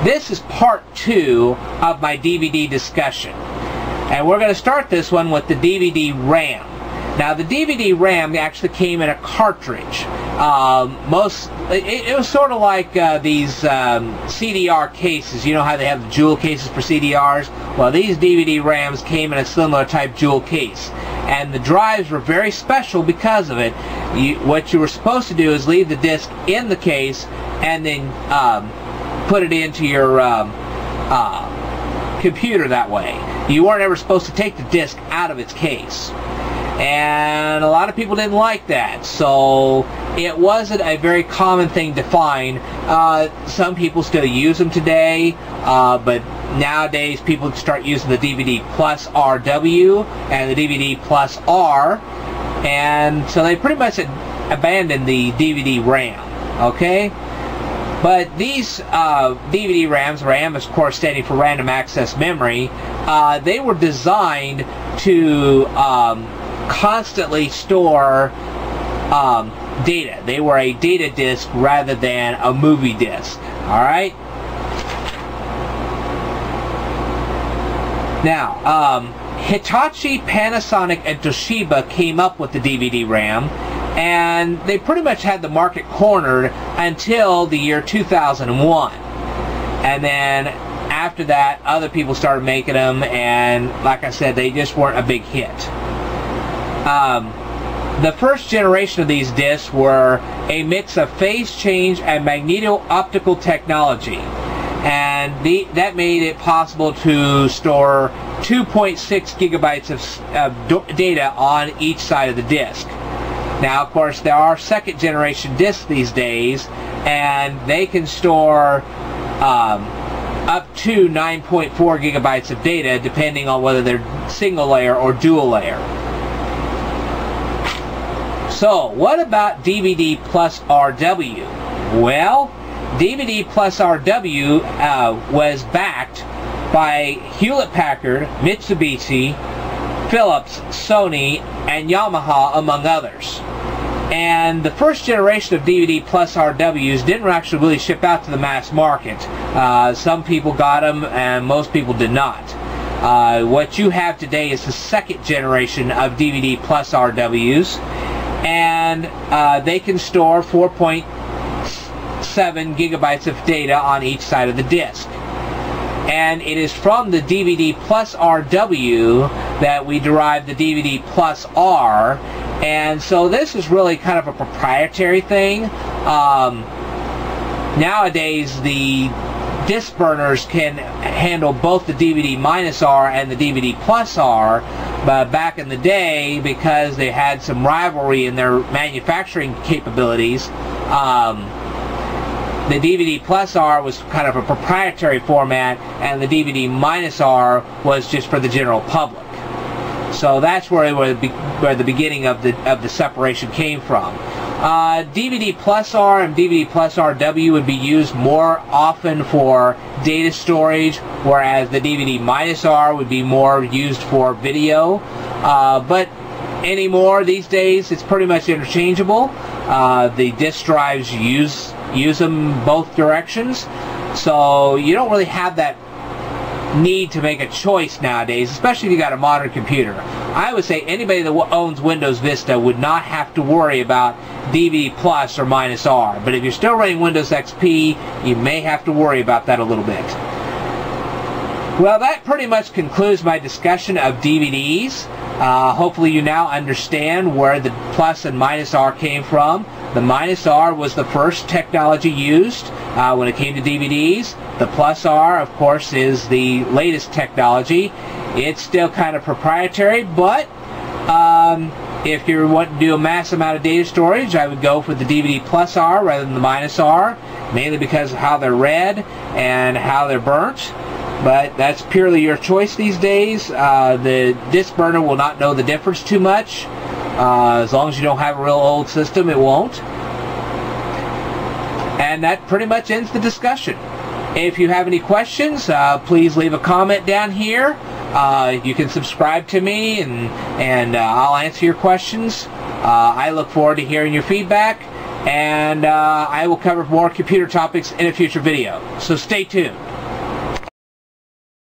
This is part 2 of my DVD discussion. And we're going to start this one with the DVD RAM. Now the DVD RAM actually came in a cartridge. It was sort of like these CDR cases. You know how they have the jewel cases for CDRs? Well, these DVD RAMs came in a similar type jewel case. And the drives were very special because of it. What you were supposed to do is leave the disc in the case and then put it into your computer that way. You weren't ever supposed to take the disc out of its case. And a lot of people didn't like that, so it wasn't a very common thing to find. Some people still use them today, but nowadays people start using the DVD+RW and the DVD+R, and so they pretty much abandoned the DVD RAM, okay? But these DVD RAMs, RAM of course standing for Random Access Memory, they were designed to constantly store data. They were a data disc rather than a movie disc. Alright? Now, Hitachi, Panasonic, and Toshiba came up with the DVD RAM, and they pretty much had the market cornered until the year 2001. And then after that, other people started making them, and like I said, they just weren't a big hit. The first generation of these discs were a mix of phase change and magneto-optical technology, and that made it possible to store 2.6 gigabytes of data on each side of the disc. Now, of course, there are second generation discs these days, and they can store up to 9.4 gigabytes of data, depending on whether they're single layer or dual layer. So, what about DVD+RW? Well, DVD+RW was backed by Hewlett-Packard, Mitsubishi, Philips, Sony, and Yamaha, among others. And the first generation of DVD+RWs didn't actually really ship out to the mass market. Some people got them, and most people did not. What you have today is the second generation of DVD+RWs, and they can store 4.7 gigabytes of data on each side of the disc. And it is from the DVD+RW that we derive the DVD+R, and so this is really kind of a proprietary thing. Nowadays the disc burners can handle both the DVD-R and the DVD+R, but back in the day, because they had some rivalry in their manufacturing capabilities, the DVD+R was kind of a proprietary format, and the DVD-R was just for the general public. So that's where the beginning of the separation came from. DVD+R and DVD+RW would be used more often for data storage, whereas the DVD-R would be more used for video. But anymore these days, it's pretty much interchangeable. The disk drives use them both directions, so you don't really have that need to make a choice nowadays, especially if you got a modern computer. I would say anybody that owns Windows Vista would not have to worry about DVD+ or -R, but if you're still running Windows XP, you may have to worry about that a little bit. Well, that pretty much concludes my discussion of DVDs. Hopefully you now understand where the plus and -R came from. The -R was the first technology used when it came to DVDs. The +R, of course, is the latest technology. It's still kind of proprietary, but if you want to do a mass amount of data storage, I would go for the DVD+R rather than the -R, mainly because of how they're read and how they're burnt. But that's purely your choice these days. The disc burner will not know the difference too much. As long as you don't have a real old system, it won't. And that pretty much ends the discussion. If you have any questions, please leave a comment down here. You can subscribe to me, and I'll answer your questions. I look forward to hearing your feedback, and I will cover more computer topics in a future video. So stay tuned.